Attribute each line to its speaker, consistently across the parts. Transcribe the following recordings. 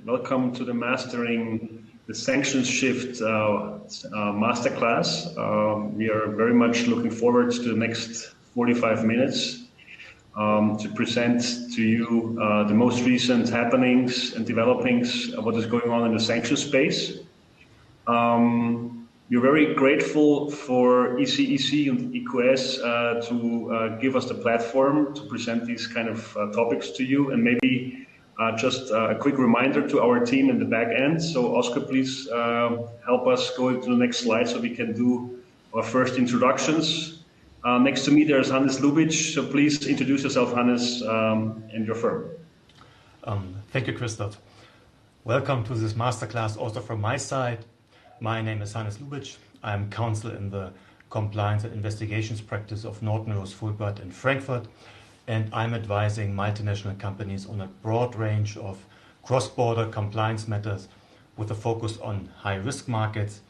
Speaker 1: Welcome to the Mastering the Sanctions Shift masterclass. We are very much looking forward to the next 45 minutes to present to you the most recent happenings and developings of what is going on in the sanctions space. We're very grateful for ECEC and EQS to give us the platform to present these kind of topics to you, and maybe just a quick reminder to our team in the back end. So Oscar, please help us go to the next slide so we can do our first introductions. Next to me there's Hannes Lubic, so please introduce yourself, Hannes, and your firm.
Speaker 2: Thank you, Christoph. Welcome to this masterclass also from my side. My name is Hannes Lubic. I am counsel in the compliance and investigations practice of Norton Rose Fulbright in Frankfurt, and I'm advising multinational companies on a broad range of cross-border compliance matters with a focus on high-risk markets.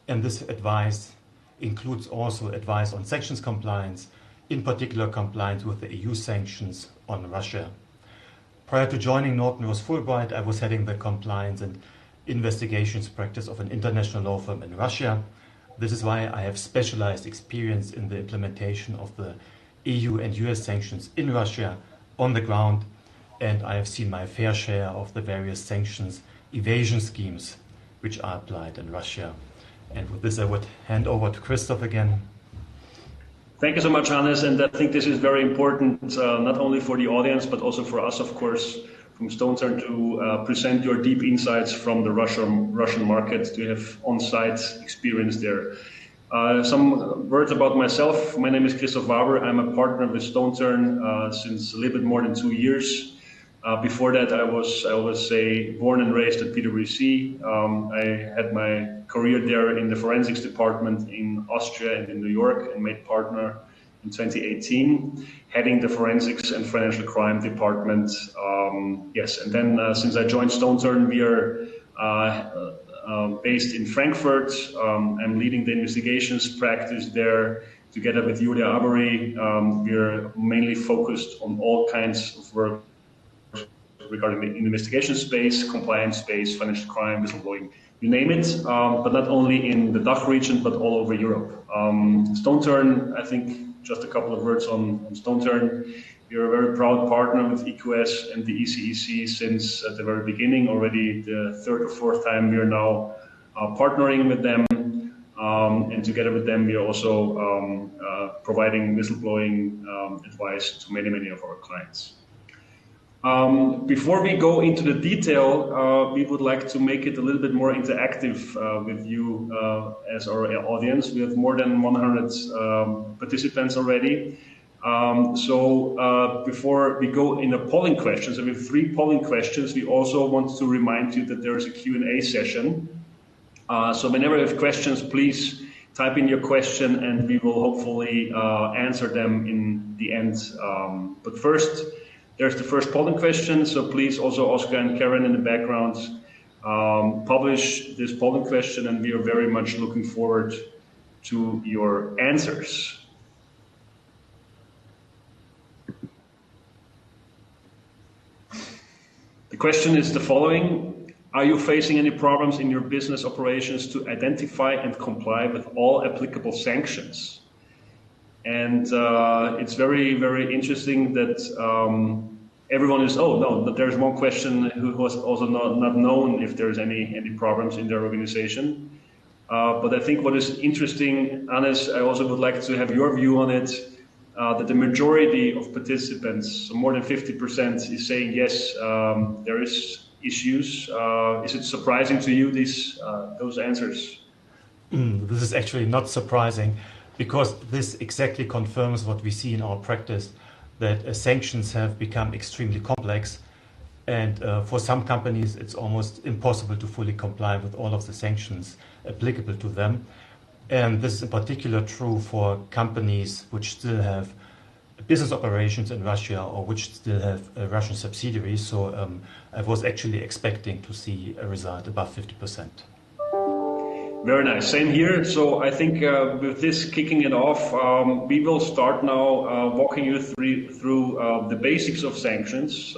Speaker 2: And this advice includes also advice on sanctions compliance, in particular compliance with the EU sanctions on Russia. Prior to joining Norton Rose Fulbright, I was heading the compliance and investigations practice of an international law firm in Russia. This is why I have specialized experience in the implementation of the EU and US sanctions in Russia on the ground, and I have seen my fair share of the various sanctions evasion schemes which are applied in Russia. And with this I would hand over to Christoph again.
Speaker 1: Thank you so much, Hannes, and I think this is very important, not only for the audience but also for us, of course, from StoneTurn to present your deep insights from the Russian market, to have on-site experience there. Some words about myself. My name is Christoph Waber. I'm a partner with StoneTurn since a little bit more than 2 years. Before that, I was born and raised at PwC. I had my career there in the forensics department in Austria and in New York, and made partner in 2018, heading the forensics and financial crime department. And then since I joined StoneTurn, we are based in Frankfurt. I'm leading the investigations practice there together with Julia Avery. We're mainly focused on all kinds of work regarding the investigation space, compliance space, financial crime, whistleblowing, you name it, but not only in the DACH region, but all over Europe. StoneTurn, I think just a couple of words on StoneTurn. We're a very proud partner with EQS and the ECEC since the very beginning, already the third or fourth time we are now partnering with them. And together with them, we are also providing whistleblowing advice to many of our clients. Before we go into the detail, we would like to make it a little bit more interactive with you as our audience. We have more than 100 participants already. So before we go in the polling questions, we have 3 polling questions. We also want to remind you that there is a Q&A session. So whenever you have questions, please type in your question and we will hopefully answer them in the end. But first, there's the first polling question, so please also Oscar and Karen in the background publish this polling question, and we are very much looking forward to your answers. The question is the following: are you facing any problems in your business operations to identify and comply with all applicable sanctions? And it's very interesting that everyone is, but there's one question who was also not known if there's any problems in their organization. But I think what is interesting, Hannes, I also would like to have your view on it, that the majority of participants, so more than 50%, is saying yes, there is issues. Is it surprising to you, those answers?
Speaker 2: This is actually not surprising, because this exactly confirms what we see in our practice, that sanctions have become extremely complex, and for some companies it's almost impossible to fully comply with all of the sanctions applicable to them. And this is in particular true for companies which still have business operations in Russia or which still have Russian subsidiaries. So I was actually expecting to see a result above 50%.
Speaker 1: Very nice. Same here. So I think with this kicking it off, we will start now walking you through the basics of sanctions.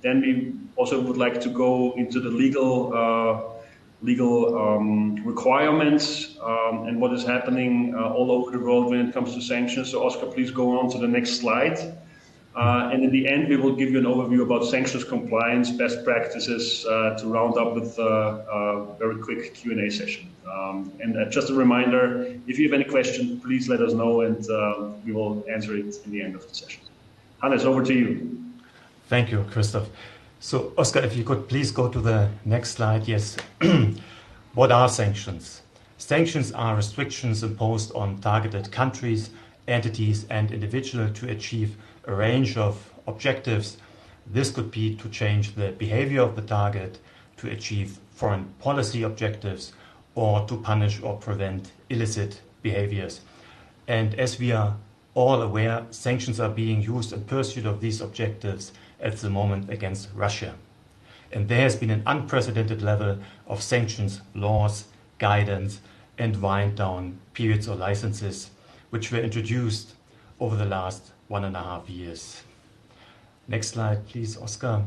Speaker 1: Then we also would like to go into the legal requirements and what is happening all over the world when it comes to sanctions. So Oscar, please go on to the next slide. And in the end, we will give you an overview about sanctions compliance, best practices to round up with a very quick Q&A session. And just a reminder, if you have any questions, please let us know and we will answer it in the end of the session. Hannes, over to you.
Speaker 2: Thank you, Christoph. So, Oscar, if you could please go to the next slide. Yes. What are sanctions? Sanctions are restrictions imposed on targeted countries, entities, and individuals to achieve a range of objectives. This could be to change the behavior of the target, to achieve foreign policy objectives, or to punish or prevent illicit behaviors. And as we are all aware, sanctions are being used in pursuit of these objectives at the moment against Russia. And there has been an unprecedented level of sanctions laws, guidance, and wind down periods or licenses, which were introduced over the last 1.5 years. Next slide, please, Oscar.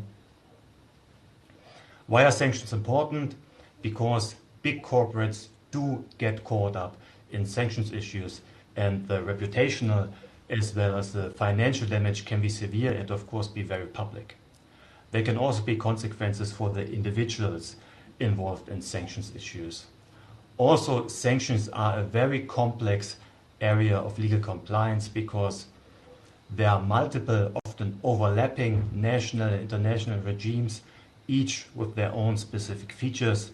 Speaker 2: Why are sanctions important? Because big corporates do get caught up in sanctions issues, and the reputational as well as the financial damage can be severe and of course be very public. There can also be consequences for the individuals involved in sanctions issues. Also, sanctions are a very complex area of legal compliance because there are multiple, often overlapping national and international regimes, each with their own specific features.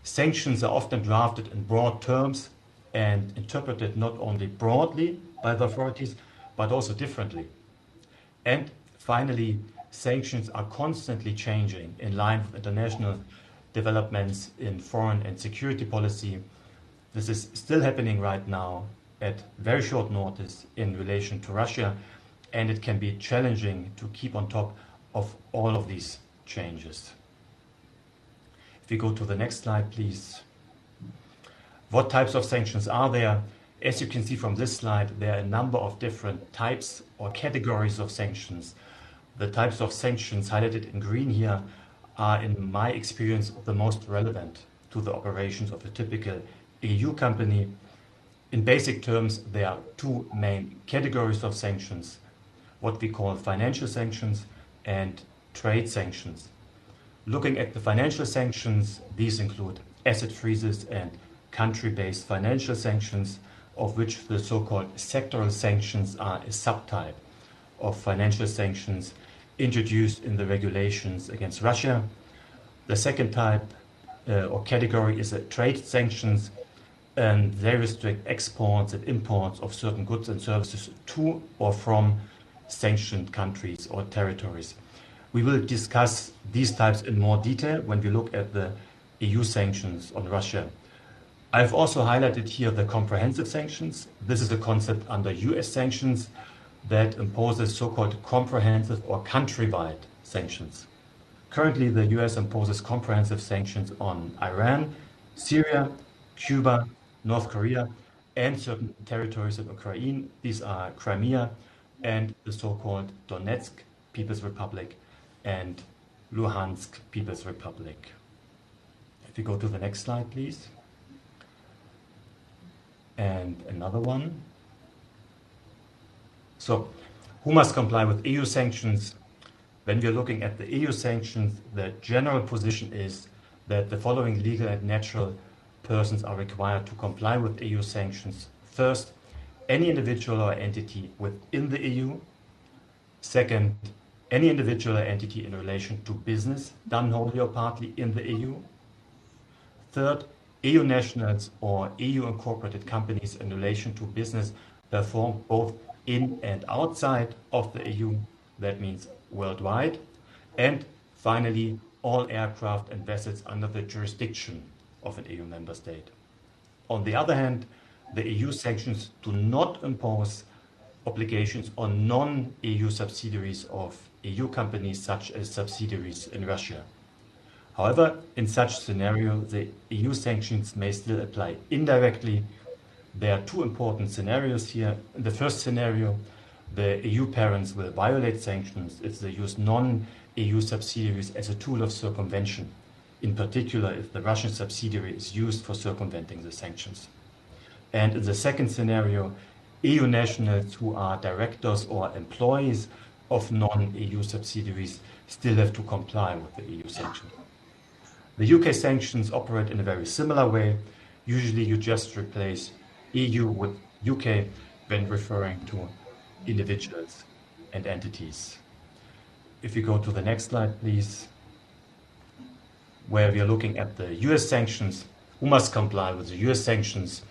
Speaker 2: Sanctions are often drafted in broad terms and interpreted not only broadly by the authorities, but also differently. And finally, sanctions are constantly changing in line with international developments in foreign and security policy. This is still happening right now at very short notice in relation to Russia, and it can be challenging to keep on top of all of these changes. If we go to the next slide, please. What types of sanctions are there? As you can see from this slide, there are a number of different types or categories of sanctions. The types of sanctions highlighted in green here are, in my experience, the most relevant to the operations of a typical EU company. In basic terms, there are two main categories of sanctions, what we call financial sanctions and trade sanctions. Looking at the financial sanctions, these include asset freezes and country-based financial sanctions, of which the so-called sectoral sanctions are a subtype of financial sanctions introduced in the regulations against Russia. The second type or category is trade sanctions, and they restrict exports and imports of certain goods and services to or from sanctioned countries or territories. We will discuss these types in more detail when we look at the EU sanctions on Russia. I've also highlighted here the comprehensive sanctions. This is a concept under US sanctions that imposes so-called comprehensive or countrywide sanctions. Currently, the US imposes comprehensive sanctions on Iran, Syria, Cuba, North Korea, and certain territories of Ukraine. These are Crimea and the so-called Donetsk People's Republic and Luhansk People's Republic. If you go to the next slide, please. And another one. So, who must comply with EU sanctions? When we're looking at the EU sanctions, the general position is that the following legal and natural persons are required to comply with EU sanctions. First, any individual or entity within the EU. Second, any individual or entity in relation to business done wholly or partly in the EU. Third, EU nationals or EU incorporated companies in relation to business performed both in and outside of the EU, that means worldwide. And finally, all aircraft and vessels under the jurisdiction of an EU member state. On the other hand, the EU sanctions do not impose obligations on non-EU subsidiaries of EU companies such as subsidiaries in Russia. However, in such scenario, the EU sanctions may still apply indirectly. There are two important scenarios here. In the first scenario, the EU parents will violate sanctions if they use non-EU subsidiaries as a tool of circumvention, in particular if the Russian subsidiary is used for circumventing the sanctions. And in the second scenario, EU nationals who are directors or employees of non-EU subsidiaries still have to comply with the EU sanctions. The UK sanctions operate in a very similar way. Usually you just replace EU with UK when referring to individuals and entities. If you go to the next slide, please, where we are looking at the US sanctions, who must comply with the US sanctions.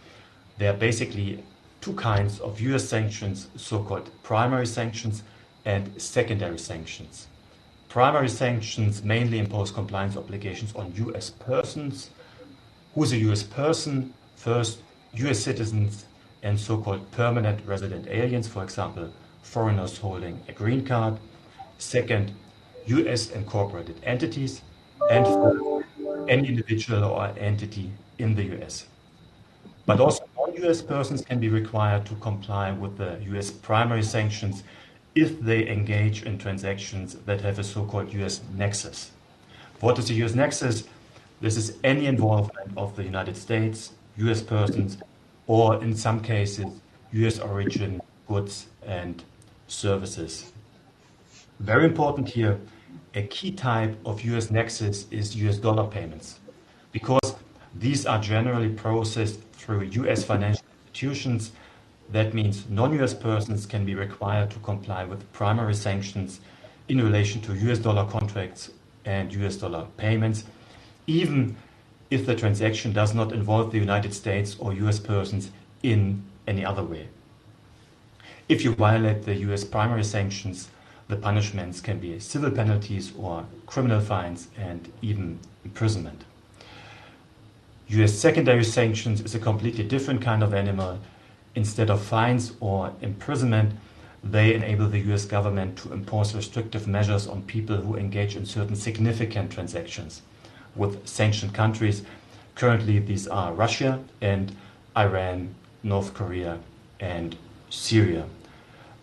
Speaker 2: There are basically two kinds of US sanctions, so-called primary sanctions and secondary sanctions. Primary sanctions mainly impose compliance obligations on US persons. Who's a US person? First, US citizens and so-called permanent resident aliens, for example, foreigners holding a green card. Second, US incorporated entities. And third, any individual or entity in the US. But also non-US persons can be required to comply with the US primary sanctions if they engage in transactions that have a so-called US nexus. What is a US nexus? This is any involvement of the United States, US persons, or in some cases, US origin goods and services. Very important here, a key type of US nexus is US dollar payments, because these are generally processed through US financial institutions. That means non-US persons can be required to comply with primary sanctions in relation to US dollar contracts and US dollar payments, even if the transaction does not involve the United States or US persons in any other way. If you violate the US primary sanctions, the punishments can be civil penalties or criminal fines and even imprisonment. US secondary sanctions is a completely different kind of animal. Instead of fines or imprisonment, they enable the US government to impose restrictive measures on people who engage in certain significant transactions with sanctioned countries. Currently, these are Russia and Iran, North Korea, and Syria.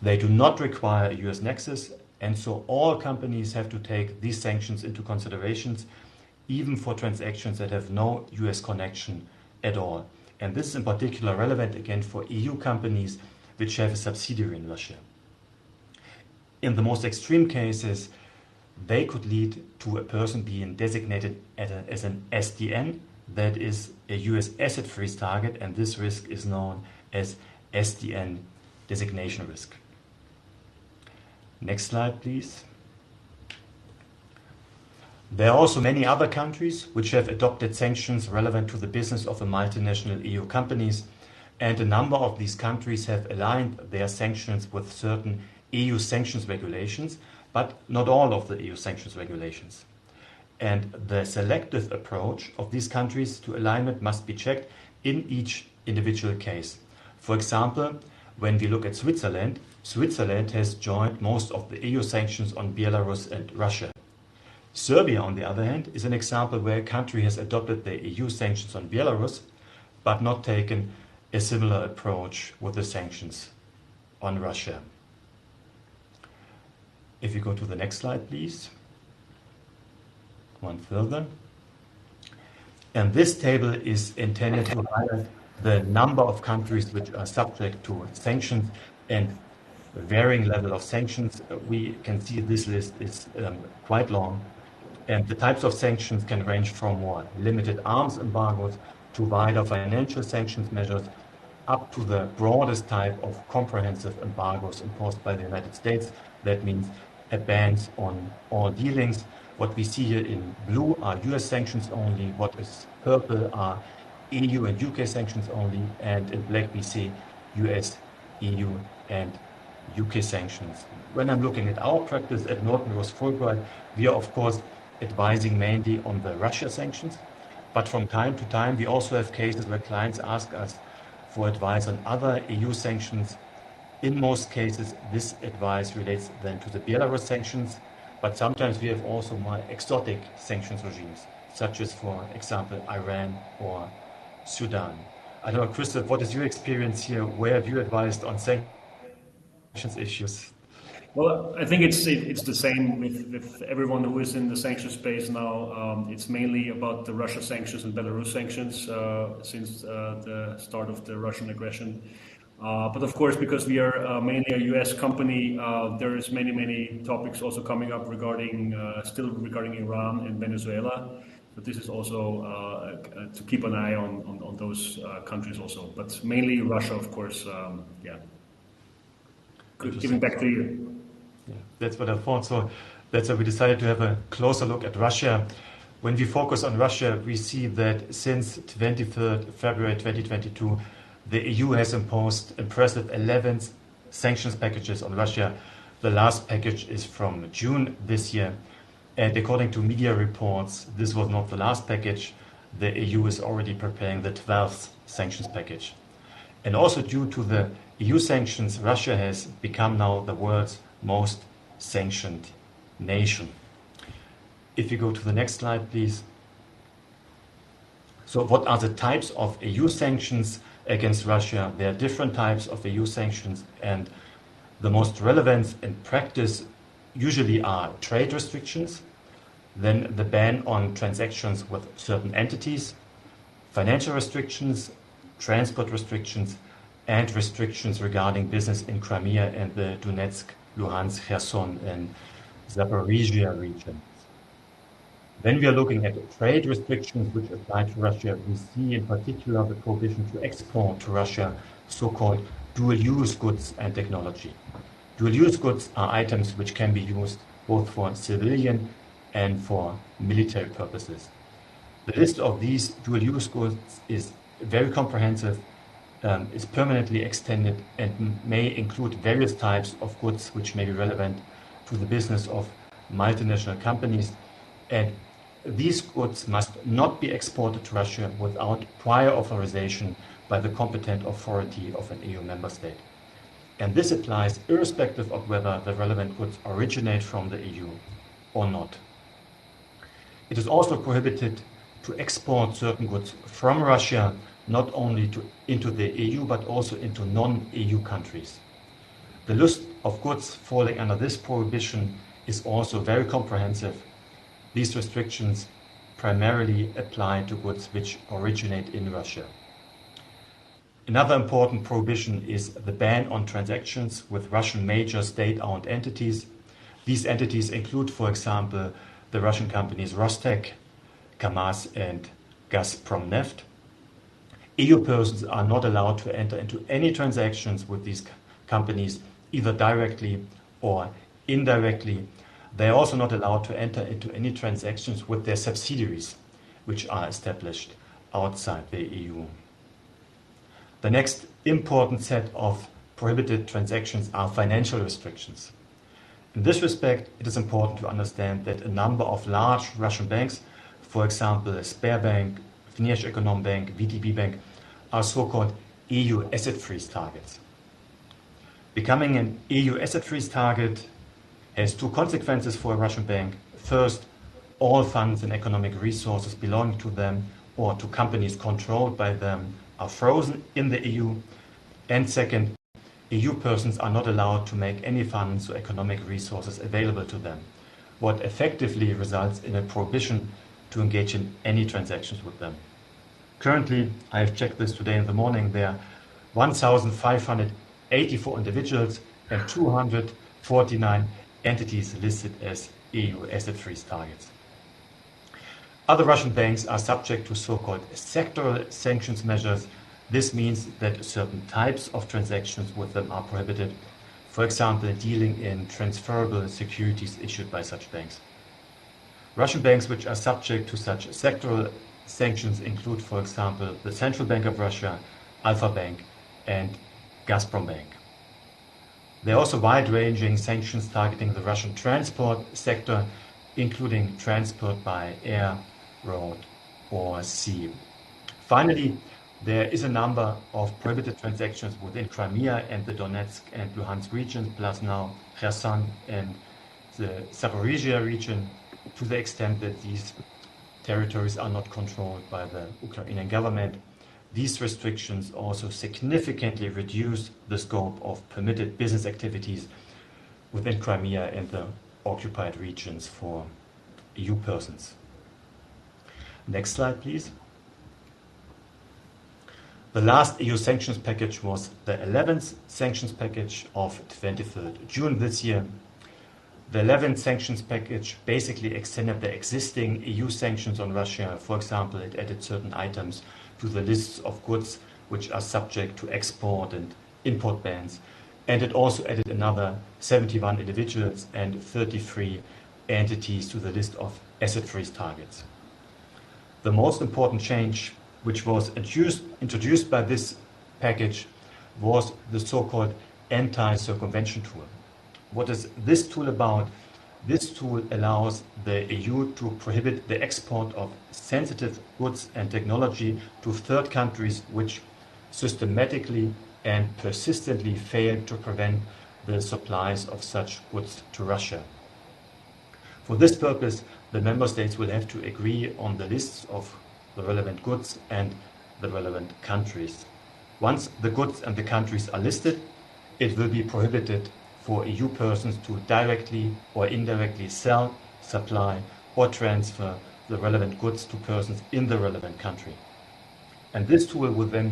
Speaker 2: They do not require a US nexus, and so all companies have to take these sanctions into considerations, even for transactions that have no US connection at all. And this is in particular relevant again for EU companies which have a subsidiary in Russia. In the most extreme cases, they could lead to a person being designated as an SDN, that is a US asset freeze target, and this risk is known as SDN designation risk. Next slide, please. There are also many other countries which have adopted sanctions relevant to the business of the multinational EU companies, and a number of these countries have aligned their sanctions with certain EU sanctions regulations, but not all of the EU sanctions regulations. And the selective approach of these countries to alignment must be checked in each individual case. For example, when we look at Switzerland, Switzerland has joined most of the EU sanctions on Belarus and Russia. Serbia, on the other hand, is an example where a country has adopted the EU sanctions on Belarus, but not taken a similar approach with the sanctions on Russia. If you go to the next slide, please. One further. And this table is intended to highlight the number of countries which are subject to sanctions and varying level of sanctions. We can see this list is quite long. And the types of sanctions can range from more limited arms embargoes to wider financial sanctions measures, up to the broadest type of comprehensive embargoes imposed by the United States. That means a ban on all dealings. What we see here in blue are US sanctions only. What is purple are EU and UK sanctions only. And in black we see US, EU, and UK sanctions. When I'm looking at our practice at Norton Rose Fulbright, we are of course advising mainly on the Russia sanctions, but from time to time we also have cases where clients ask us for advice on other EU sanctions. In most cases, this advice relates then to the Belarus sanctions, But sometimes we have also more exotic sanctions regimes, such as, for example, Iran or Sudan. I don't know, Christoph, what is your experience here? Where have you advised on sanctions issues?
Speaker 1: Well, I think it's the same with everyone who is in the sanctions space now. It's mainly about the Russia sanctions and Belarus sanctions since the start of the Russian aggression. But of course, because we are mainly a U.S. company, there is many topics also coming up regarding still regarding Iran and Venezuela. But this is also to keep an eye on those countries also. But mainly Russia, of course. Yeah. Good. Giving back to you.
Speaker 2: Yeah, that's what I thought. So that's why we decided to have a closer look at Russia. When we focus on Russia, we see that since 23rd February 2022, the EU has imposed impressive 11 sanctions packages on Russia. The last package is from June this year. And according to media reports, this was not the last package. The EU is already preparing the 12th sanctions package. And also due to the EU sanctions, Russia has become now the world's most sanctioned nation. If you go to the next slide, please. So what are the types of EU sanctions against Russia? There are different types of EU sanctions, and the most relevant in practice usually are trade restrictions, then the ban on transactions with certain entities, financial restrictions, transport restrictions, and restrictions regarding business in Crimea and the Donetsk, Luhansk, Kherson, and Zaporizhia regions. Then we are looking at trade restrictions which apply to Russia. We see in particular the prohibition to export to Russia so-called dual-use goods and technology. Dual-use goods are items which can be used both for civilian and for military purposes. The list of these dual-use goods is very comprehensive, is permanently extended, and may include various types of goods which may be relevant to the business of multinational companies. And these goods must not be exported to Russia without prior authorization by the competent authority of an EU member state. And this applies irrespective of whether the relevant goods originate from the EU or not. It is also prohibited to export certain goods from Russia not only into the EU but also into non-EU countries. The list of goods falling under this prohibition is also very comprehensive. These restrictions primarily apply to goods which originate in Russia. Another important prohibition is the ban on transactions with Russian major state-owned entities. These entities include, for example, the Russian companies Rostec, Kamaz, and Gazprom Neft. EU persons are not allowed to enter into any transactions with these companies, either directly or indirectly. They are also not allowed to enter into any transactions with their subsidiaries, which are established outside the EU. The next important set of prohibited transactions are financial restrictions. In this respect, it is important to understand that a number of large Russian banks, for example, Sberbank, Vnesheconombank, VTB Bank, are so-called EU asset freeze targets. Becoming an EU asset freeze target has two consequences for a Russian bank. First, all funds and economic resources belonging to them or to companies controlled by them are frozen in the EU. And second, EU persons are not allowed to make any funds or economic resources available to them, what effectively results in a prohibition to engage in any transactions with them. Currently, I have checked this today in the morning, there are 1,584 individuals and 249 entities listed as EU asset freeze targets. Other Russian banks are subject to so-called sectoral sanctions measures. This means that certain types of transactions with them are prohibited, for example, dealing in transferable securities issued by such banks. Russian banks which are subject to such sectoral sanctions include, for example, the Central Bank of Russia, Alpha Bank, and Gazprom Bank. There are also wide-ranging sanctions targeting the Russian transport sector, including transport by air, road, or sea. Finally, there is a number of prohibited transactions within Crimea and the Donetsk and Luhansk regions, plus now Kherson and the Zaporizhia region, to the extent that these territories are not controlled by the Ukrainian government. These restrictions also significantly reduce the scope of permitted business activities within Crimea and the occupied regions for EU persons. Next slide, please. The last EU sanctions package was the 11th sanctions package of 23rd June this year. The 11th sanctions package basically extended the existing EU sanctions on Russia. For example, it added certain items to the lists of goods which are subject to export and import bans. And it also added another 71 individuals and 33 entities to the list of asset freeze targets. The most important change which was introduced by this package was the so-called anti-circumvention tool. What is this tool about? This tool allows the EU to prohibit the export of sensitive goods and technology to third countries which systematically and persistently fail to prevent the supplies of such goods to Russia. For this purpose, the member states will have to agree on the lists of the relevant goods and the relevant countries. Once the goods and the countries are listed, it will be prohibited for EU persons to directly or indirectly sell, supply, or transfer the relevant goods to persons in the relevant country. And this tool will then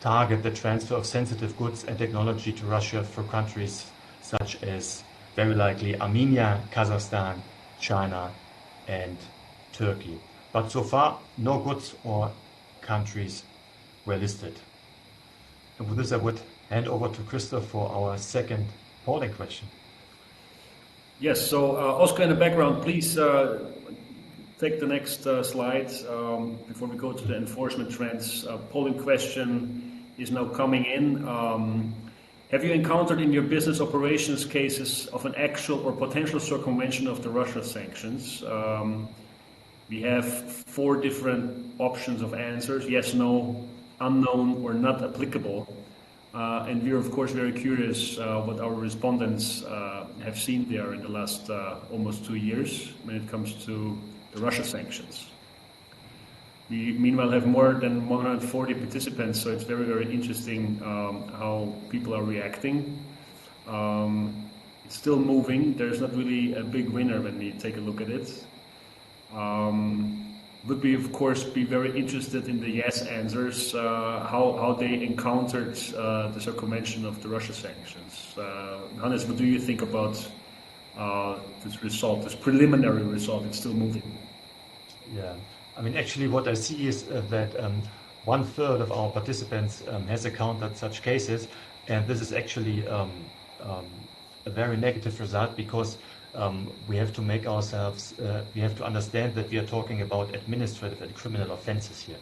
Speaker 2: target the transfer of sensitive goods and technology to Russia for countries such as, very likely, Armenia, Kazakhstan, China, and Turkey. But so far, no goods or countries were listed. And with this, I would hand over to Christoph for our second polling question.
Speaker 1: Yes, so Oscar in the background, please take the next slide before we go to the enforcement trends. Polling question is now coming in. Have you encountered in your business operations cases of an actual or potential circumvention of the Russia sanctions? We have 4 different options of answers: yes, no, unknown, or not applicable. And we're of course very curious what our respondents have seen there in the last almost 2 years when it comes to the Russia sanctions. We meanwhile have more than 140 participants, so it's very, very interesting how people are reacting. It's still moving. There's not really a big winner when we take a look at it. Would we of course be very interested in the yes answers, how they encountered the circumvention of the Russia sanctions. Hannes, what do you think about this result, this preliminary result? It's still moving.
Speaker 2: Yeah, I mean, actually what I see is that 1/3 of our participants has encountered such cases, and this is actually a very negative result, because we have to make ourselves, we have to understand that we are talking about administrative and criminal offenses here.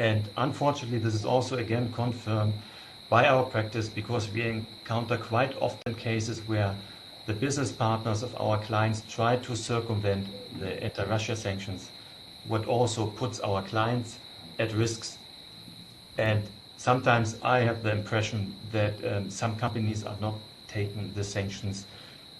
Speaker 2: And unfortunately, this is also again confirmed by our practice, because we encounter quite often cases where the business partners of our clients try to circumvent the anti-Russia sanctions, what also puts our clients at risks. And sometimes I have the impression that some companies are not taking the sanctions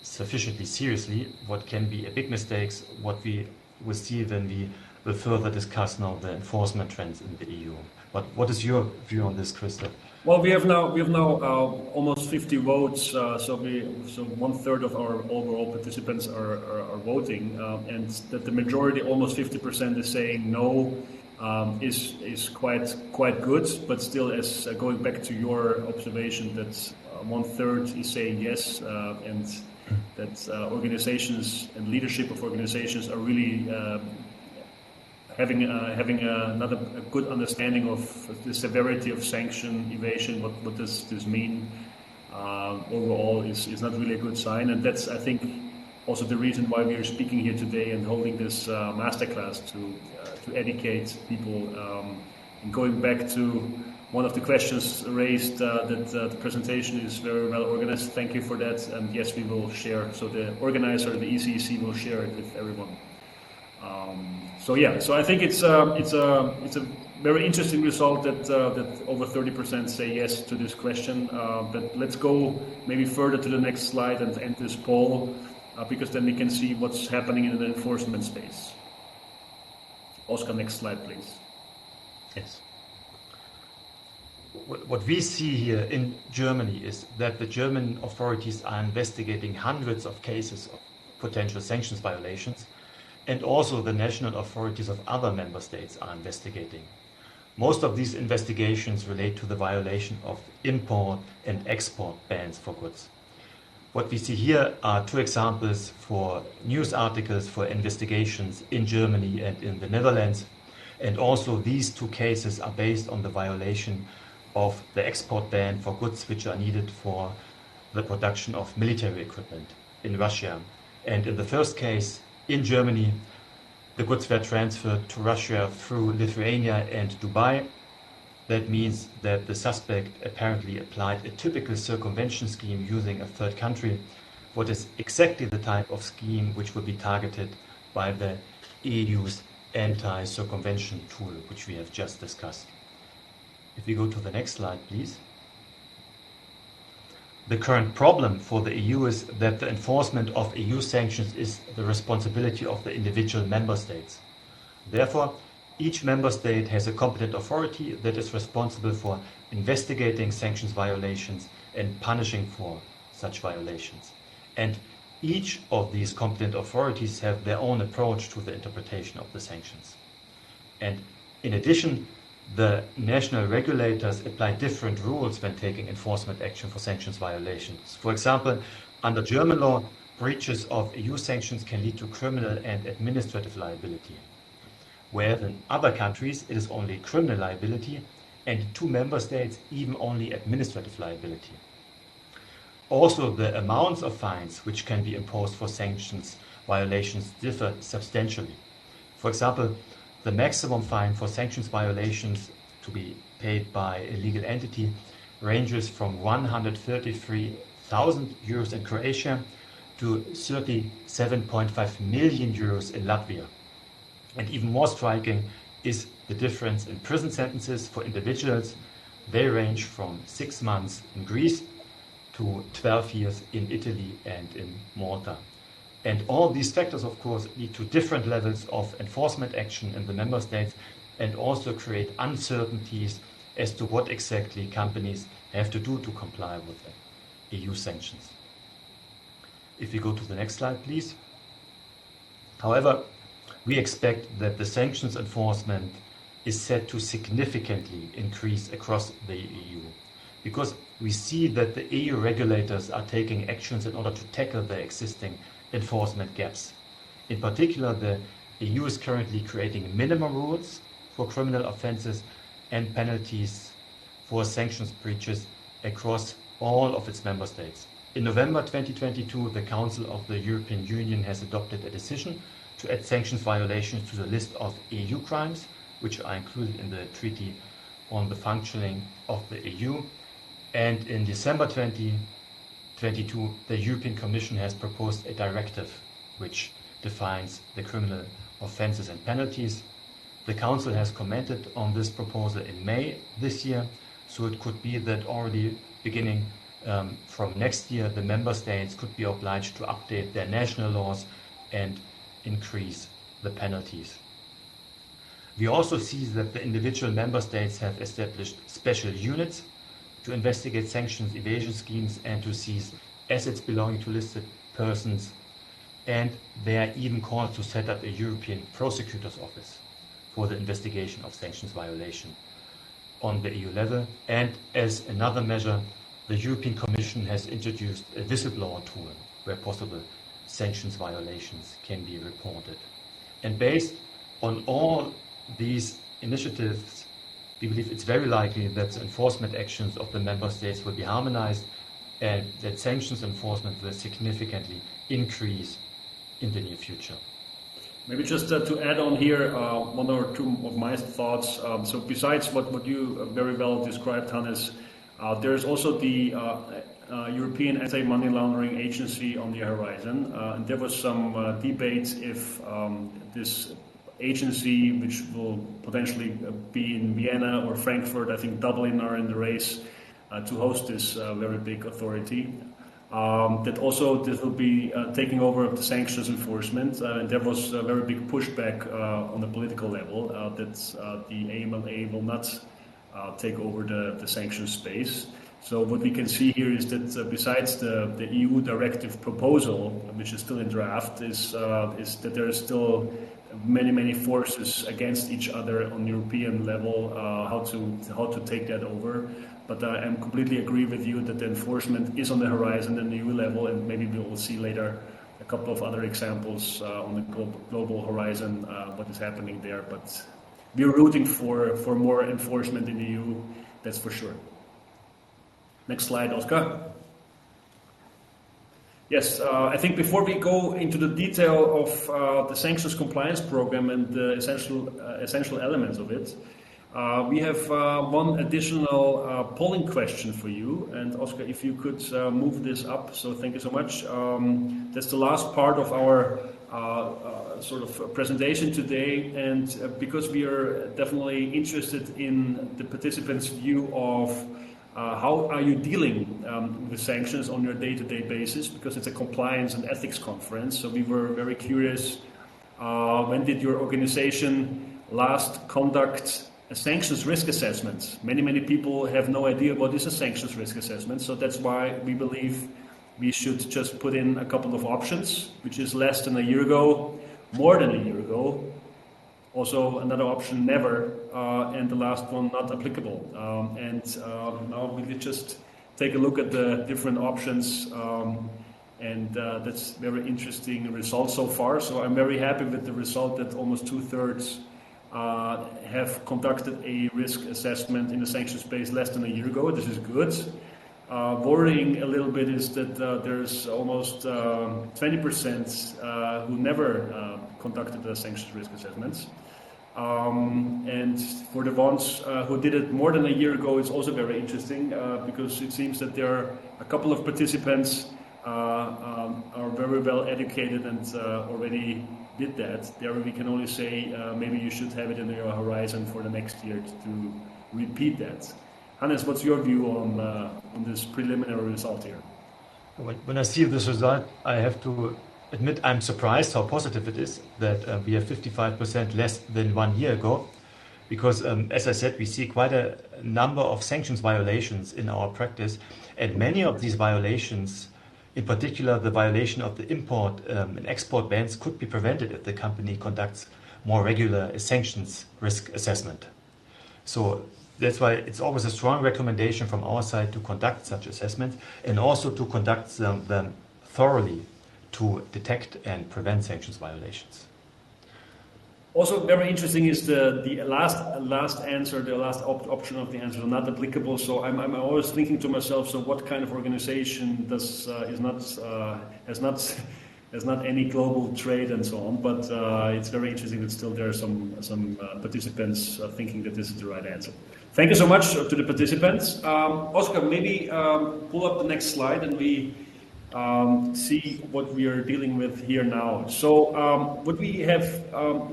Speaker 2: sufficiently seriously, what can be a big mistake, what we will see when we will further discuss now the enforcement trends in the EU. But what is your view on this, Christoph?
Speaker 1: Well, we have now almost 50 votes, so 1/3 of our overall participants are voting, and that the majority, almost 50%, is saying no, is quite good. But still, as going back to your observation, that 1/3 is saying yes, and that organizations and leadership of organizations are really having not a good understanding of the severity of sanction evasion. What does this mean overall is not really a good sign, and that's, I think, also the reason why we are speaking here today and holding this masterclass to educate people. And going back to one of the questions raised, that the presentation is very well organized. Thank you for that, and yes, we will share. So the organizer, the ECEC, will share it with everyone. So I think it's a very interesting result that over 30% say yes to this question. But let's go maybe further to the next slide and end this poll. because then we can see what's happening in the enforcement space. Oscar, next slide, please.
Speaker 2: Yes. What we see here in Germany is that the German authorities are investigating hundreds of cases of potential sanctions violations, and also the national authorities of other member states are investigating. Most of these investigations relate to the violation of import and export bans for goods. What we see here are two examples for news articles for investigations in Germany and in the Netherlands. And also these two cases are based on the violation of the export ban for goods which are needed for the production of military equipment in Russia. And in the first case, in Germany, the goods were transferred to Russia through Lithuania and Dubai. That means that the suspect apparently applied a typical circumvention scheme using a third country, what is exactly the type of scheme which will be targeted by the EU's anti-circumvention tool, which we have just discussed. If we go to the next slide, please. The current problem for the EU is that the enforcement of EU sanctions is the responsibility of the individual member states. Therefore, each member state has a competent authority that is responsible for investigating sanctions violations and punishing for such violations. And each of these competent authorities have their own approach to the interpretation of the sanctions. And in addition, the national regulators apply different rules when taking enforcement action for sanctions violations. For example, under German law, breaches of EU sanctions can lead to criminal and administrative liability. Whereas in other countries it is only criminal liability, and in two member states even only administrative liability. Also, the amounts of fines which can be imposed for sanctions violations differ substantially. For example, the maximum fine for sanctions violations to be paid by a legal entity ranges from 133,000 euros in Croatia to 37.5 million euros in Latvia. And even more striking is the difference in prison sentences for individuals. They range from 6 months in Greece to 12 years in Italy and in Malta. And all these factors, of course, lead to different levels of enforcement action in the member states and also create uncertainties as to what exactly companies have to do to comply with the EU sanctions. If we go to the next slide, please. However, we expect that the sanctions enforcement is set to significantly increase across the EU, because we see that the EU regulators are taking actions in order to tackle the existing enforcement gaps. In particular, the EU is currently creating minimum rules for criminal offences and penalties for sanctions breaches across all of its member states. In November 2022, the Council of the European Union has adopted a decision to add sanctions violations to the list of EU crimes, which are included in the Treaty on the Functioning of the EU. And in December 2022, the European Commission has proposed a directive which defines the criminal offences and penalties. The Council has commented on this proposal in May this year, so it could be that already beginning from next year, the member states could be obliged to update their national laws and increase the penalties. We also see that the individual member states have established special units to investigate sanctions evasion schemes and to seize assets belonging to listed persons, and they are even called to set up a European Prosecutor's Office for the investigation of sanctions violation on the EU level. And as another measure, the European Commission has introduced a whistleblower tool where possible sanctions violations can be reported. And based on all these initiatives, we believe it's very likely that the enforcement actions of the member states will be harmonized and that sanctions enforcement will significantly increase in the near future.
Speaker 1: Maybe just to add on here, one or two of my thoughts. So besides what you very well described, Hannes, there's also the European Anti-Money Laundering Agency on the horizon. And there was some debate if this agency, which will potentially be in Vienna or Frankfurt, I think Dublin are in the race to host this very big authority. that also this will be taking over the sanctions enforcement, and there was a very big pushback on the political level that the AMLA will not take over the sanctions space. So what we can see here is that besides the EU directive proposal, which is still in draft, is that there are still many forces against each other on European level how to take that over. But I completely agree with you that the enforcement is on the horizon at the EU level, and maybe we will see later a couple of other examples on the global horizon what is happening there. But we're rooting for more enforcement in the EU, that's for sure. Next slide, Oscar. Yes, I think before we go into the detail of the sanctions compliance program and the essential elements of it, we have one additional polling question for you. And Oscar, if you could move this up, so thank you so much. That's the last part of our sort of presentation today, and because we are definitely interested in the participants' view of how are you dealing with sanctions on your day-to-day basis, because it's a compliance and ethics conference. So we were very curious, when did your organization last conduct a sanctions risk assessment? Many people have no idea what is a sanctions risk assessment, so that's why we believe we should just put in a couple of options, which is less than a year ago, more than a year ago, also another option, never, and the last one, not applicable. Now we will just take a look at the different options, and that's very interesting result so far. So I'm very happy with the result that almost 2/3 have conducted a risk assessment in the sanctions space less than a year ago. This is good. Worrying a little bit is that there's almost 20% who never conducted the sanctions risk assessments. And for the ones who did it more than a year ago, it's also very interesting because it seems that there are a couple of participants are very well educated and already did that. There we can only say maybe you should have it in your horizon for the next year to repeat that. Hannes, what's your view on this preliminary result here?
Speaker 2: When I see this result, I have to admit I'm surprised how positive it is that we have 55% less than 1 year ago, because as I said, we see quite a number of sanctions violations in our practice, and many of these violations, in particular the violation of the import and export bans, could be prevented if the company conducts more regular sanctions risk assessment. So that's why it's always a strong recommendation from our side to conduct such assessments, and also to conduct them thoroughly to detect and prevent sanctions violations.
Speaker 1: Also very interesting is the last answer, the last option of the answer, not applicable. So I'm always thinking to myself, so what kind of organization has not any global trade and so on? But it's very interesting that still there are some participants thinking that this is the right answer. Thank you so much to the participants. Oscar, maybe pull up the next slide and we see what we are dealing with here now. So what we have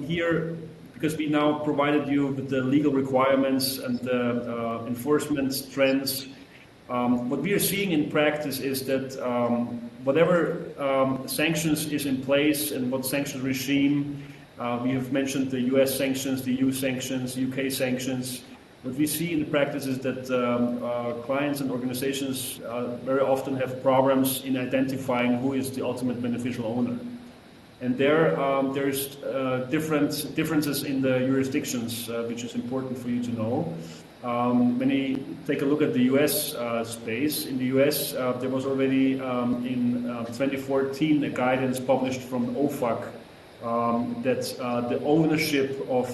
Speaker 1: here, because we now provided you with the legal requirements and the enforcement trends, what we are seeing in practice is that whatever sanctions is in place and what sanctions regime, we have mentioned the US sanctions, the EU sanctions, UK sanctions. What we see in the practice is that clients and organizations very often have problems in identifying who is the ultimate beneficial owner. And there's differences in the jurisdictions, which is important for you to know. When you take a look at the US space, in the US there was already in 2014 a guidance published from OFAC that the ownership of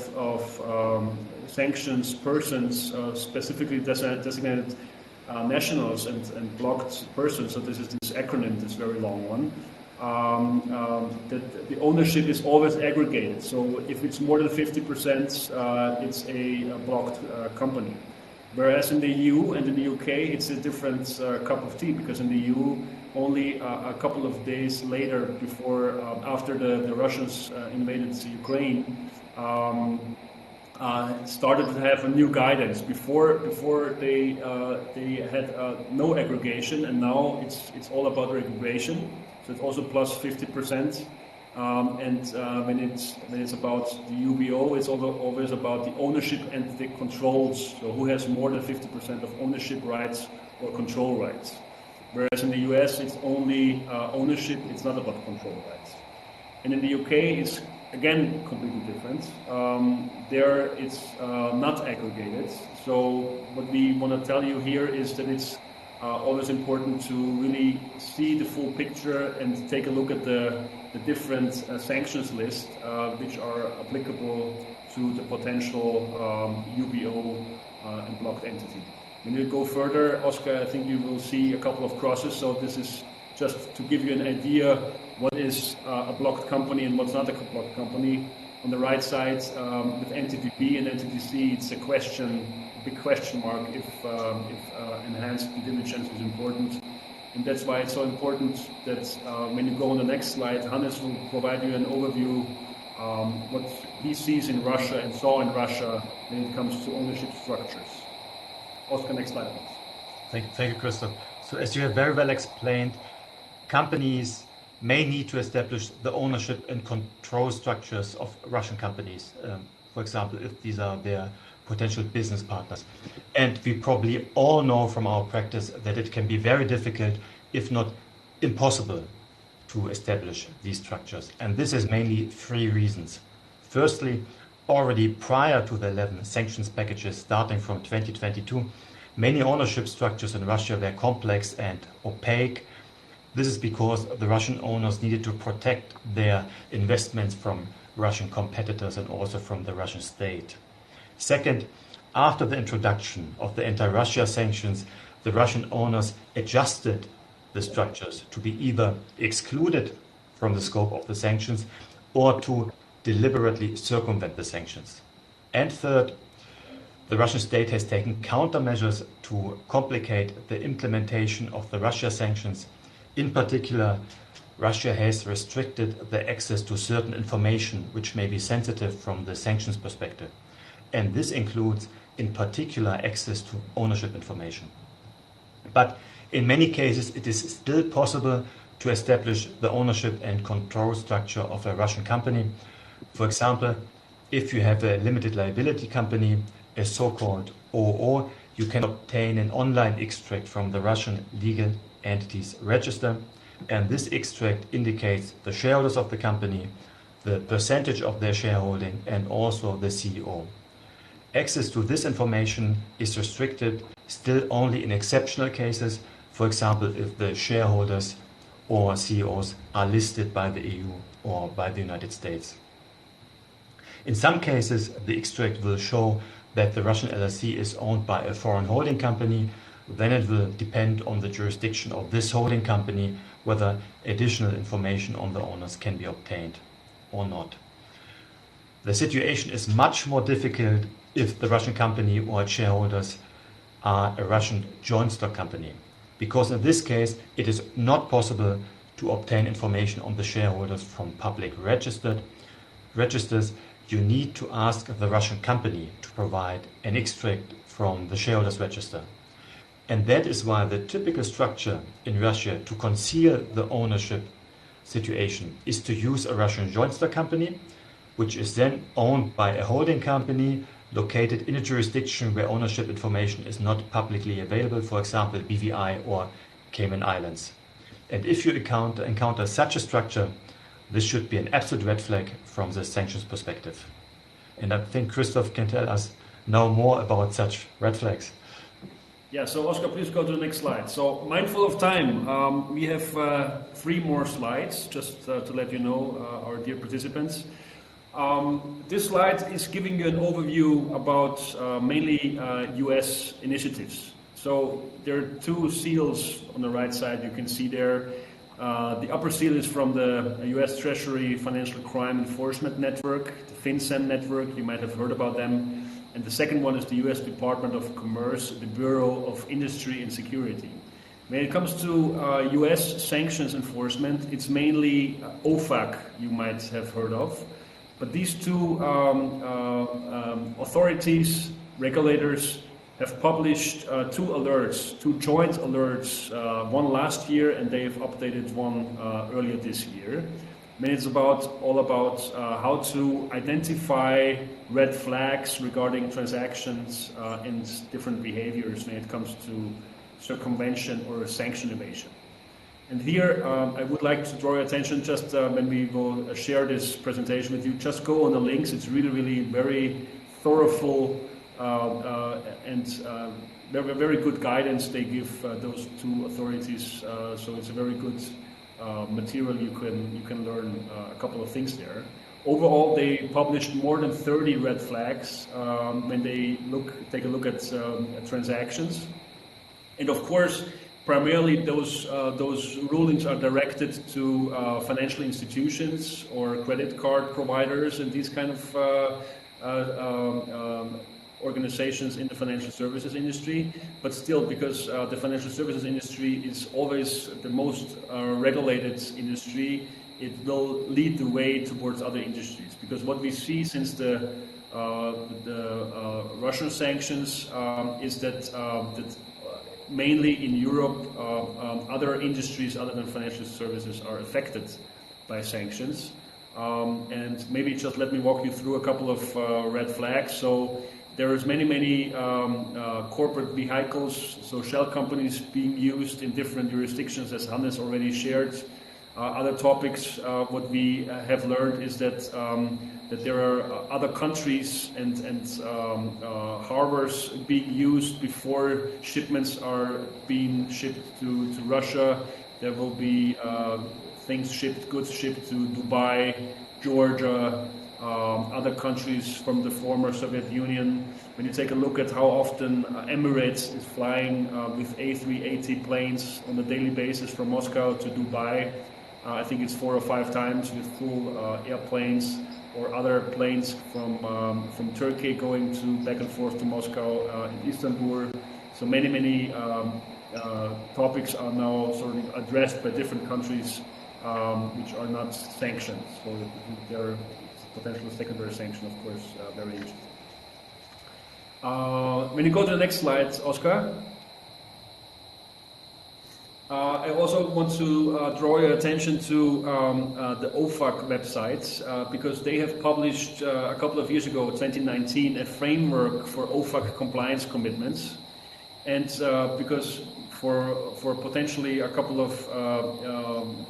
Speaker 1: sanctions persons, specifically designated nationals and blocked persons, so this is this acronym, this very long one, that the ownership is always aggregated. So if it's more than 50%, it's a blocked company. Whereas in the EU and in the UK, it's a different cup of tea, because in the EU, only a couple of days later, after the Russians invaded Ukraine, started to have a new guidance. Before they had no aggregation, and now it's all about aggregation. So it's also plus 50%. When it's about the UBO, it's always about the ownership and the controls. So who has more than 50% of ownership rights or control rights? Whereas in the US, it's only ownership. It's not about control rights. And in the UK, it's again completely different. There, it's not aggregated. So what we want to tell you here is that it's always important to really see the full picture and take a look at the different sanctions list which are applicable to the potential UBO and blocked entity. When you go further, Oscar, I think you will see a couple of crosses. So this is just to give you an idea what is a blocked company and what's not a blocked company. On the right side, with entity B and entity C, it's a big question mark if enhanced due diligence is important. And that's why it's so important that when you go on the next slide, Hannes will provide you an overview what he sees in Russia and saw in Russia when it comes to ownership structures. Oscar, next slide, please.
Speaker 2: Thank you, Christoph. So as you have very well explained, companies may need to establish the ownership and control structures of Russian companies, for example, if these are their potential business partners. And we probably all know from our practice that it can be very difficult, if not impossible, to establish these structures. And this is mainly 3 reasons. Firstly, already prior to the 11 sanctions packages starting from 2022, many ownership structures in Russia were complex and opaque. This is because the Russian owners needed to protect their investments from Russian competitors and also from the Russian state. Second, after the introduction of the anti-Russia sanctions, the Russian owners adjusted the structures to be either excluded from the scope of the sanctions or to deliberately circumvent the sanctions. And third, the Russian state has taken countermeasures to complicate the implementation of the Russia sanctions. In particular, Russia has restricted the access to certain information which may be sensitive from the sanctions perspective. And this includes, in particular, access to ownership information. But in many cases, it is still possible to establish the ownership and control structure of a Russian company. For example, if you have a limited liability company, a so-called OO, you can obtain an online extract from the Russian legal entities register, and this extract indicates the shareholders of the company, the percentage of their shareholding, and also the CEO. Access to this information is restricted still only in exceptional cases, for example, if the shareholders or CEOs are listed by the EU or by the United States. In some cases, the extract will show that the Russian LLC is owned by a foreign holding company. Then it will depend on the jurisdiction of this holding company whether additional information on the owners can be obtained or not. The situation is much more difficult if the Russian company or its shareholders are a Russian joint stock company, because in this case it is not possible to obtain information on the shareholders from public registers. You need to ask the Russian company to provide an extract from the shareholders register. And that is why the typical structure in Russia to conceal the ownership situation is to use a Russian joint stock company, which is then owned by a holding company located in a jurisdiction where ownership information is not publicly available, for example, BVI or Cayman Islands. And if you encounter such a structure, this should be an absolute red flag from the sanctions perspective. And I think Christoph can tell us now more about such red flags.
Speaker 1: Yeah, so Oscar, please go to the next slide. So mindful of time, we have 3 more slides, just to let you know, our dear participants. This slide is giving you an overview about mainly US initiatives. So there are 2 seals on the right side you can see there. The upper seal is from the US Treasury Financial Crime Enforcement Network, the FinCEN network, you might have heard about them. And the second one is the US Department of Commerce, the Bureau of Industry and Security. When it comes to US sanctions enforcement, it's mainly OFAC you might have heard of. But these two authorities, regulators, have published two joint alerts, one last year, and they have updated one earlier this year. I mean, it's all about how to identify red flags regarding transactions and different behaviors when it comes to circumvention or sanction evasion. And here I would like to draw your attention just when we will share this presentation with you, just go on the links. It's really, really very thorough and very good guidance they give those two authorities. So it's a very good material. You can learn a couple of things there. Overall, they published more than 30 red flags when they take a look at transactions, and of course, primarily those rulings are directed to financial institutions or credit card providers and these kind of organizations in the financial services industry, but still, because the financial services industry is always the most regulated industry, it will lead the way towards other industries. Because what we see since the Russian sanctions is that mainly in Europe, other industries other than financial services are affected by sanctions. And maybe just let me walk you through a couple of red flags. So there is many corporate vehicles, so shell companies being used in different jurisdictions, as Hannes already shared. Other topics, what we have learned is that there are other countries and harbors being used before shipments are being shipped to Russia. There will be goods shipped to Dubai, Georgia, other countries from the former Soviet Union. When you take a look at how often Emirates is flying with A380 planes on a daily basis from Moscow to Dubai, I think it's 4 or 5 times with full airplanes, or other planes from Turkey going back and forth to Moscow and Istanbul. So many topics are now sort of addressed by different countries which are not sanctioned. So there are potential secondary sanction, of course, very interesting. When you go to the next slide, Oscar. I also want to draw your attention to the OFAC website because they have published a couple of years ago, 2019, a framework for OFAC compliance commitments. And because for potentially a couple of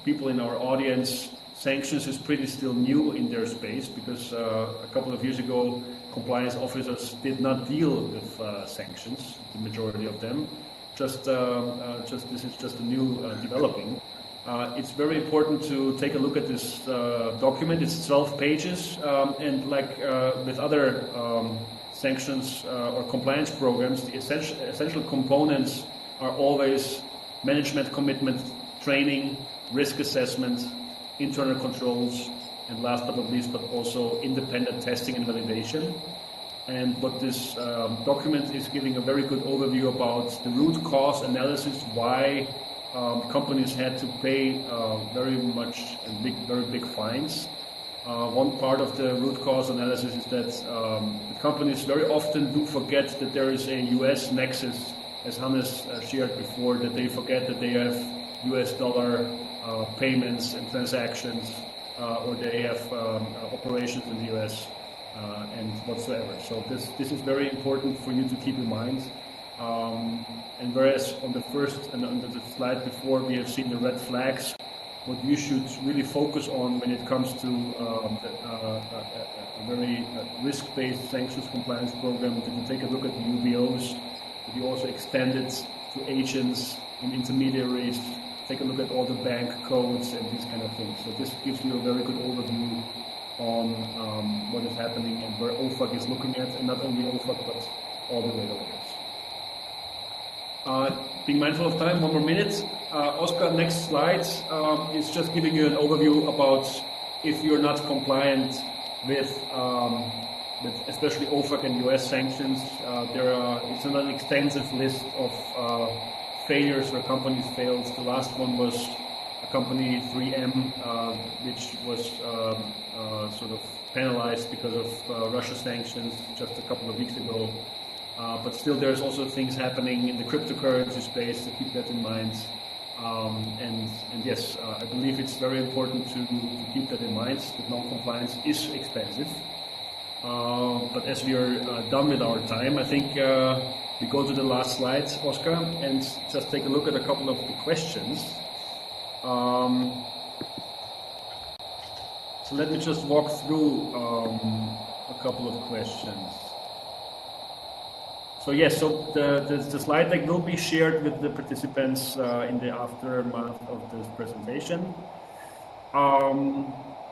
Speaker 1: people in our audience, sanctions is pretty still new in their space, because a couple of years ago, compliance officers did not deal with sanctions, the majority of them. This is just a new developing. It's very important to take a look at this document. It's 12 pages, and like with other sanctions or compliance programs, the essential components are always management commitment, training, risk assessment, internal controls, and last but not least, but also independent testing and validation. And what this document is giving a very good overview about the root cause analysis, why companies had to pay very big fines. One part of the root cause analysis is that the companies very often do forget that there is a US nexus, as Hannes shared before, that they forget that they have US dollar payments and transactions, or they have operations in the US. And whatsoever. So this is very important for you to keep in mind. And whereas on the first and on the slide before we have seen the red flags, what you should really focus on when it comes to a very risk-based sanctions compliance program, that you take a look at the UBOs, that you also extend it to agents and intermediaries, take a look at all the bank codes and these kind of things. So this gives you a very good overview on what is happening and where OFAC is looking at, and not only OFAC, but all the regulators. Being mindful of time, one more minute. Oscar, next slide is just giving you an overview about if you're not compliant with especially OFAC and US sanctions. It's an extensive list of failures where companies failed. The last one was a company 3M, which was sort of penalized because of Russia sanctions just a couple of weeks ago. But still, there's also things happening in the cryptocurrency space, so keep that in mind. And yes, I believe it's very important to keep that in mind, that non-compliance is expensive. But as we are done with our time, I think we go to the last slide, Oscar, and just take a look at a couple of the questions. So let me just walk through a couple of questions. So yes, so the slide deck will be shared with the participants in the aftermath of this presentation.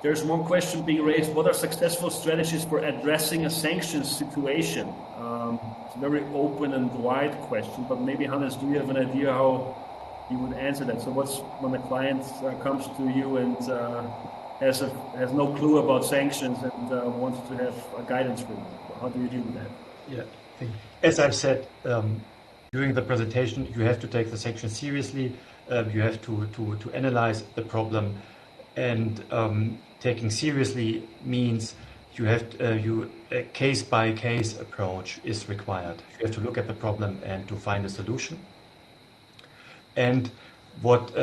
Speaker 1: There's one question being raised: what are successful strategies for addressing a sanctions situation? It's a very open and wide question, but maybe Hannes, do you have an idea how you would answer that? So what's when a client comes to you and has no clue about sanctions and wants to have a guidance for you? How do you deal with that?
Speaker 2: Yeah. As I've said during the presentation, you have to take the sanctions seriously. You have to analyze the problem, and taking seriously means you have a case-by-case approach is required. You have to look at the problem and to find a solution. And what,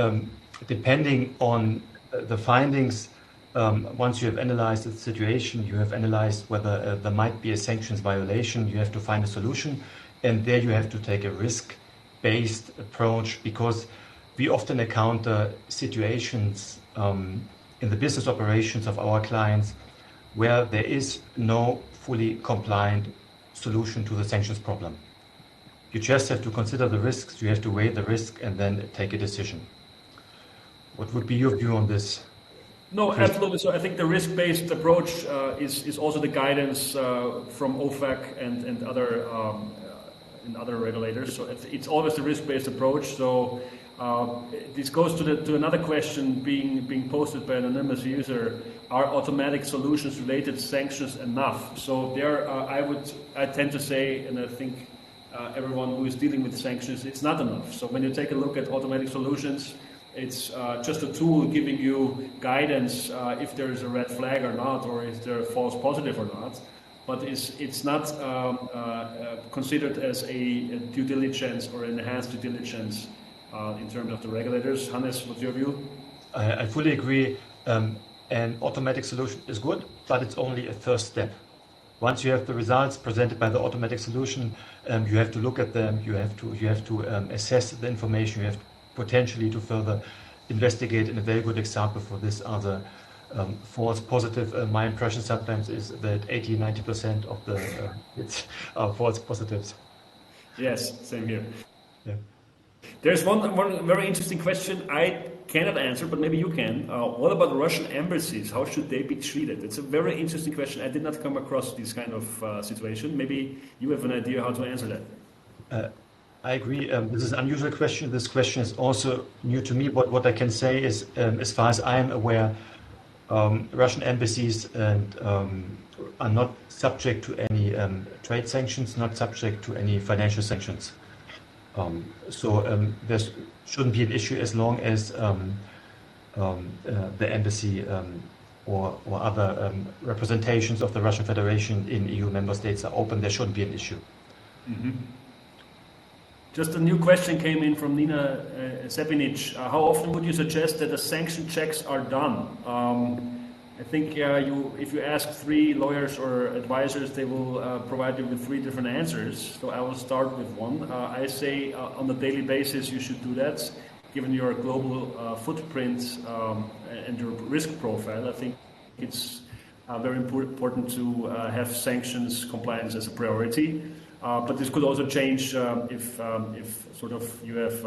Speaker 2: depending on the findings, once you have analyzed the situation, you have analyzed whether there might be a sanctions violation, you have to find a solution. And there you have to take a risk-based approach, because we often encounter situations in the business operations of our clients where there is no fully compliant solution to the sanctions problem. You just have to consider the risks, you have to weigh the risk and then take a decision. What would be your view on this?
Speaker 1: No, absolutely. So I think the risk-based approach is also the guidance from OFAC and other regulators. So it's always the risk-based approach. So this goes to another question being posted by an anonymous user: are automatic solutions related to sanctions enough? So there, I tend to say, and I think everyone who is dealing with sanctions, it's not enough. So when you take a look at automatic solutions, it's just a tool giving you guidance if there is a red flag or not, or is there a false positive or not. But it's not considered as a due diligence or enhanced due diligence in terms of the regulators. Hannes, what's your view?
Speaker 2: I fully agree. An automatic solution is good, but it's only a first step. Once you have the results presented by the automatic solution, you have to look at them. You have to assess the information. You have potentially to further investigate. And a very good example for this are the false positive. My impression sometimes is that 80-90% of the hits are false positives.
Speaker 1: Yes, same here.
Speaker 2: Yeah.
Speaker 1: There's one very interesting question I cannot answer, but maybe you can. What about Russian embassies? How should they be treated? It's a very interesting question. I did not come across this kind of situation. Maybe you have an idea how to answer that.
Speaker 2: I agree. This is an unusual question. This question is also new to me. But what I can say is, as far as I am aware, Russian embassies are not subject to any trade sanctions, not subject to any financial sanctions. So there shouldn't be an issue as long as the embassy or other representations of the Russian Federation in EU member states are open. There shouldn't be an issue.
Speaker 1: Mm-hmm. Just a new question came in from Nina Sepinic. How often would you suggest that the sanction checks are done? I think if you ask 3 lawyers or advisors, they will provide you with 3 different answers. So I will start with one. I say on a daily basis you should do that. Given your global footprint and your risk profile, I think it's very important to have sanctions compliance as a priority. But this could also change if sort of you have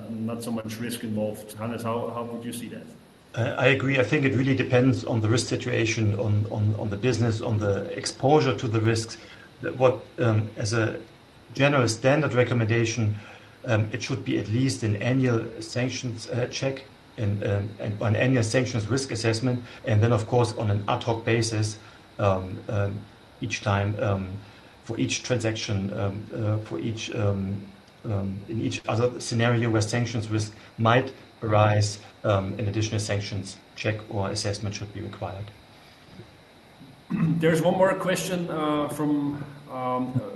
Speaker 1: not so much risk involved. Hannes, how would you see that?
Speaker 2: I agree. I think it really depends on the risk situation, on the business, on the exposure to the risks. What as a general standard recommendation, it should be at least an annual sanctions check and an annual sanctions risk assessment, and then of course on an ad hoc basis each time. For each transaction, in each other scenario where sanctions risk might arise, an additional sanctions check or assessment should be required.
Speaker 1: There's one more question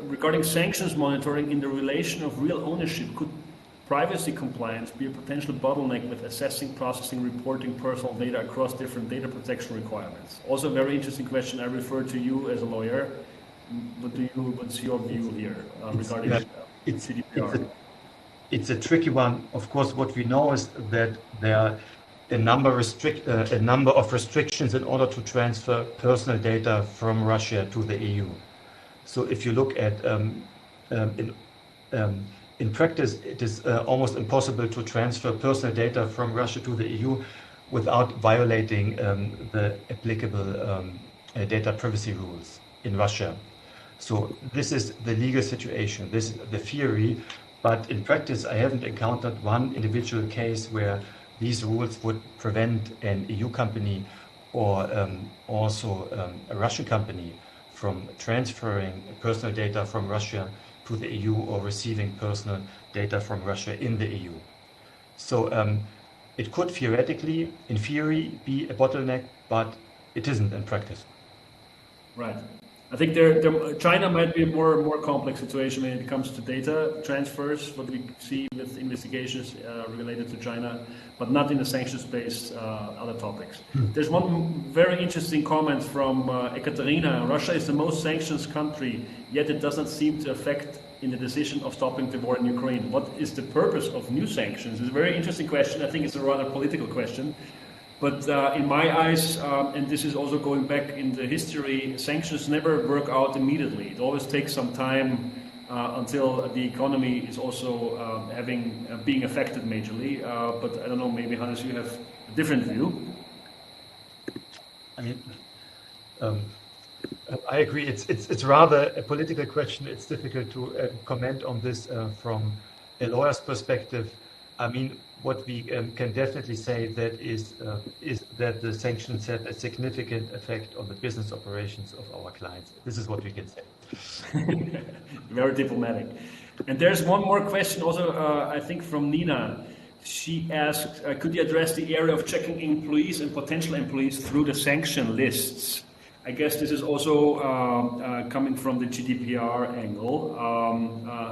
Speaker 1: regarding sanctions monitoring in the relation of real ownership. Could privacy compliance be a potential bottleneck with assessing, processing, reporting personal data across different data protection requirements? Also a very interesting question. I refer to you as a lawyer. What's your view here regarding GDPR?
Speaker 2: It's a tricky one. Of course, what we know is that there are a number of restrictions in order to transfer personal data from Russia to the EU. So if you look at in practice, it is almost impossible to transfer personal data from Russia to the EU without violating the applicable data privacy rules in Russia. So this is the legal situation, this is the theory, but in practice I haven't encountered one individual case where these rules would prevent an EU company or also a Russian company from transferring personal data from Russia to the EU or receiving personal data from Russia in the EU. So it could theoretically, in theory, be a bottleneck, but it isn't in practice.
Speaker 1: Right. I think China might be a more complex situation when it comes to data transfers, what we see with investigations related to China, but not in the sanctions-based other topics. There's one very interesting comment from Ekaterina. Russia is the most sanctions country, yet it doesn't seem to affect in the decision of stopping the war in Ukraine. What is the purpose of new sanctions? It's a very interesting question. I think it's a rather political question. But in my eyes, and this is also going back in the history, sanctions never work out immediately. It always takes some time until the economy is also being affected majorly. But I don't know, maybe Hannes, you have a different view.
Speaker 2: I mean, I agree. It's rather a political question. It's difficult to comment on this from a lawyer's perspective. I mean, what we can definitely say that is that the sanctions have a significant effect on the business operations of our clients. This is what we can say.
Speaker 1: Very diplomatic. And there's one more question also, I think, from Nina. She asked, could you address the area of checking employees and potential employees through the sanction lists? I guess this is also coming from the GDPR angle.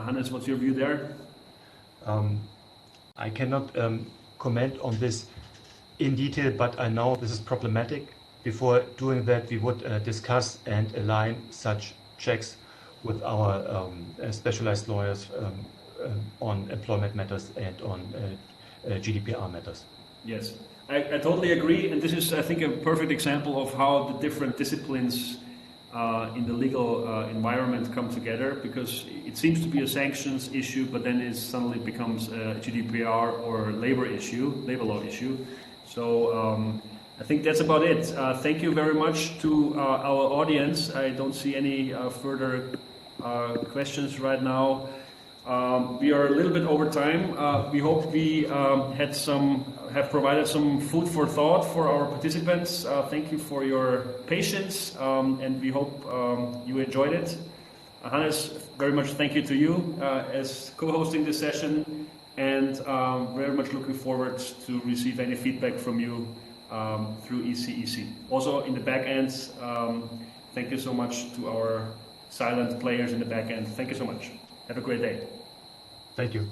Speaker 1: Hannes, what's your view there?
Speaker 2: I cannot comment on this in detail, but I know this is problematic. Before doing that, we would discuss and align such checks with our specialized lawyers on employment matters and on GDPR matters.
Speaker 1: Yes, I totally agree. And this is, I think, a perfect example of how the different disciplines in the legal environment come together, because it seems to be a sanctions issue, but then it suddenly becomes a GDPR or labor law issue. So I think that's about it. Thank you very much to our audience. I don't see any further questions right now. We are a little bit over time. We hope we have provided some food for thought for our participants. Thank you for your patience, and we hope you enjoyed it. Hannes, very much thank you to you as co-hosting this session, and very much looking forward to receive any feedback from you through ECEC. Also in the back end, thank you so much to our silent players in the back end. Thank you so much. Have a great day.
Speaker 2: Thank you.